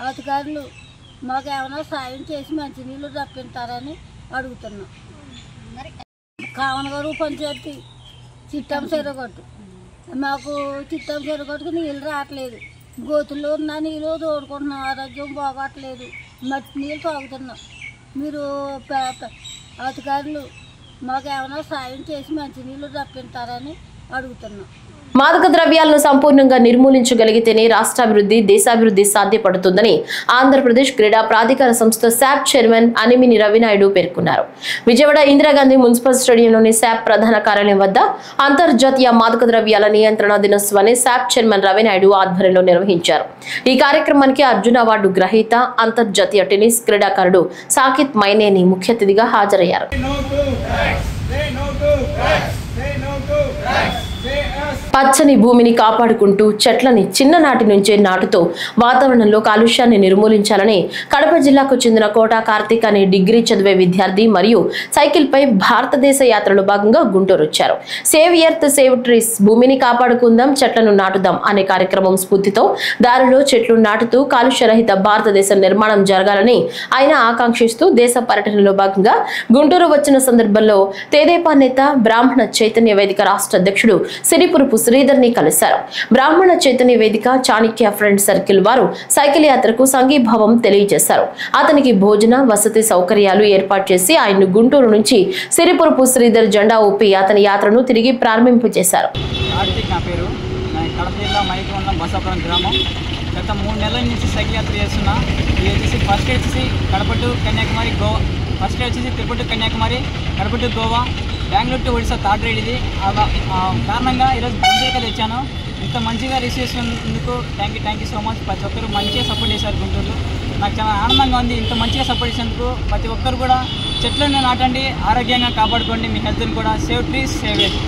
Speaker 14: అధికారులు మాకు ఏమైనా సాయం చేసి మంచినీళ్ళు రప్పిస్తారని అడుగుతున్నాం. కావనగారు పంచాయతీ చిత్తం చెరుగట్టు, మాకు చిత్తం చెరుగట్టుకు నీళ్ళు రావట్లేదు, గోతుల్లో ఉన్న నీళ్ళు తోడుకుంటున్నాం, ఆరోగ్యం బాగోట్లేదు, మట్టి నీళ్ళు తాగుతున్నాం. మీరు అధికారులు మాకు ఏమైనా సాయం చేసి మంచినీళ్ళు రప్పిస్తారని అడుగుతున్నాం.
Speaker 1: మాదక ద్రవ్యాలను సంపూర్ణంగా నిర్మూలించగలిగితేనే రాష్ట్రాభివృద్ధి, దేశాభివృద్ధి సాధ్యపడుతుందని ఆంధ్రప్రదేశ్ క్రీడా ప్రాధికార సంస్థ శాప్ చైర్మన్ అనిమిని రవినాయుడు పేర్కొన్నారు. విజయవాడ ఇందిరాగాంధీ మున్సిపల్ స్టేడియంలోని శాప్ ప్రధాన కార్యాలయం వద్ద అంతర్జాతీయ మాదక ద్రవ్యాల నియంత్రణ దినోత్సవాన్ని శాప్ చైర్మన్ రవినాయుడు ఆధ్వర్యంలో నిర్వహించారు. ఈ కార్యక్రమానికి అర్జున అవార్డు గ్రహీత అంతర్జాతీయ టెన్నిస్ క్రీడాకారుడు సాకిత్ మైనేని ముఖ్య అతిథిగా హాజరయ్యారు. పచ్చని భూమిని కాపాడుకుంటూ చెట్లని చిన్ననాటి నుంచే నాటుతో వాతావరణంలో కాలుష్యాన్ని నిర్మూలించాలని కడప జిల్లాకు చెందిన కోటా కార్తీక్ అనే డిగ్రీ చదివే విద్యార్థి మరియు సైకిల్ పై భారతదేశ యాత్రలో భాగంగా గుంటూరు వచ్చారు. సేవ్ ఎర్త్ సేవ్ ట్రీస్, భూమిని కాపాడుకుందాం చెట్లను నాటుదాం అనే కార్యక్రమం స్ఫూర్తితో దారిలో చెట్లు నాటుతూ కాలుష్యరహిత భారతదేశ నిర్మాణం జరగాలని ఆయన ఆకాంక్షిస్తూ దేశ పర్యటనలో భాగంగా గుంటూరు వచ్చిన సందర్భంలో తెదేపా నేత బ్రాహ్మణ చైతన్య వేదిక రాష్ట్ర అధ్యక్షుడు సిరిపురపు శ్రీధర్ ని కలిశారు. బ్రాహ్మణ చైతన్య వేదిక చాణక్య ఫ్రెండ్ సర్కిల్ వారు సైకిల్ యాత్రకు సంఘీభావం తెలియజేశారు. అతనికి భోజన వసతి సౌకర్యాలు ఏర్పాటు చేసి ఆయన్ను గుంటూరు నుంచి సిరిపురపు శ్రీధర్ జెండా ఊపి అతని యాత్రను తిరిగి ప్రారంభింపజేశారు.
Speaker 15: గత 3 నెలల నుంచి సైకిల్ యాత్ర చేస్తున్నా. ఇది వచ్చేసి ఫస్ట్ వచ్చేసి కడప టు కన్యాకుమారి, గోవా, ఫస్ట్ వచ్చేసి Tirupati to Kanyakumari, Kadapa to Goa, Bengaluru to Odisha third ride ఇది. కారణంగా ఈరోజు గుంటూరుకి తెచ్చాను. ఇంత మంచిగా రిసీవ్ చేసినందుకు థ్యాంక్ యూ సో మచ్. ప్రతి ఒక్కరు మంచిగా సపోర్ట్ చేశారు గుంటూరులో. నాకు చాలా ఆనందంగా ఉంది. ఇంత మంచిగా సపోర్ట్ చేసినందుకు ప్రతి ఒక్కరు కూడా చెట్లను నాటండి, ఆరోగ్యంగా కాపాడుకోండి, మీ హెల్త్ని కూడా. Save trees save earth.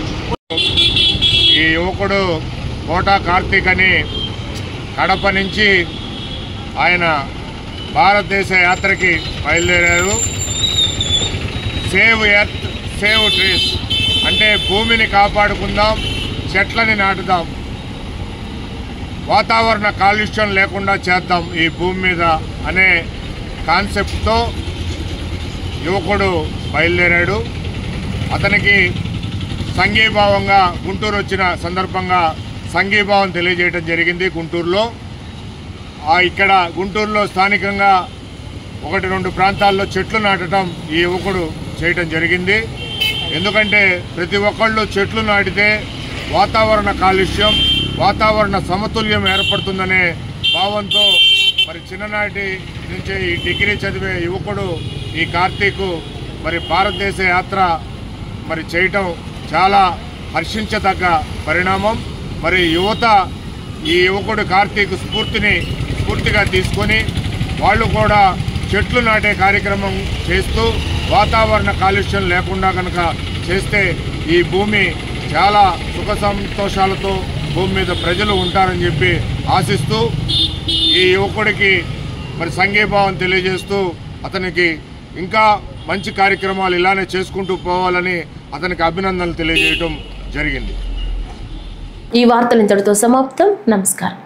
Speaker 16: ఈ యువకుడు కోటా కార్తీక్ అని కడప నుంచి ఆయన భారతదేశ యాత్రకి బయలుదేరారు. సేవ్ ఎర్త్ సేవ్ ట్రీస్ అంటే భూమిని కాపాడుకుందాం, చెట్లని నాటుదాం, వాతావరణ కాలుష్యం లేకుండా చేద్దాం ఈ భూమి మీద అనే కాన్సెప్ట్తో యువకుడు బయలుదేరాడు. అతనికి సంఘీభావంగా గుంటూరు వచ్చిన సందర్భంగా సంఘీభావం తెలియజేయడం జరిగింది. గుంటూరులో ఇక్కడ గుంటూరులో స్థానికంగా 1-2 ప్రాంతాల్లో చెట్లు నాటడం ఈ యువకుడు చేయటం జరిగింది. ఎందుకంటే ప్రతి ఒక్కళ్ళు చెట్లు నాటితే వాతావరణ కాలుష్యం, వాతావరణ సమతుల్యం ఏర్పడుతుందనే భావంతో మరి చిన్ననాటి నుంచే ఈ డిగ్రీ చదివే యువకుడు ఈ కార్తీక్ మరి భారతదేశ యాత్ర మరి చేయటం చాలా హర్షించదగ్గ పరిణామం. మరి యువత ఈ యువకుడు కార్తీక్ స్ఫూర్తిగా తీసుకొని వాళ్ళు కూడా చెట్లు నాటే కార్యక్రమం చేస్తూ వాతావరణ కాలుష్యం లేకుండా కనుక చేస్తే ఈ భూమి చాలా సుఖ సంతోషాలతో భూమి మీద ప్రజలు ఉంటారని చెప్పి ఆశిస్తూ ఈ యువకుడికి మరి సంఘీభావం తెలియజేస్తూ అతనికి ఇంకా మంచి కార్యక్రమాలు ఇలానే చేసుకుంటూ పోవాలని అతనికి అభినందనలు తెలియజేయడం జరిగింది.
Speaker 1: ఈ వార్తలు ఇంతటితో సమాప్తం. నమస్కారం.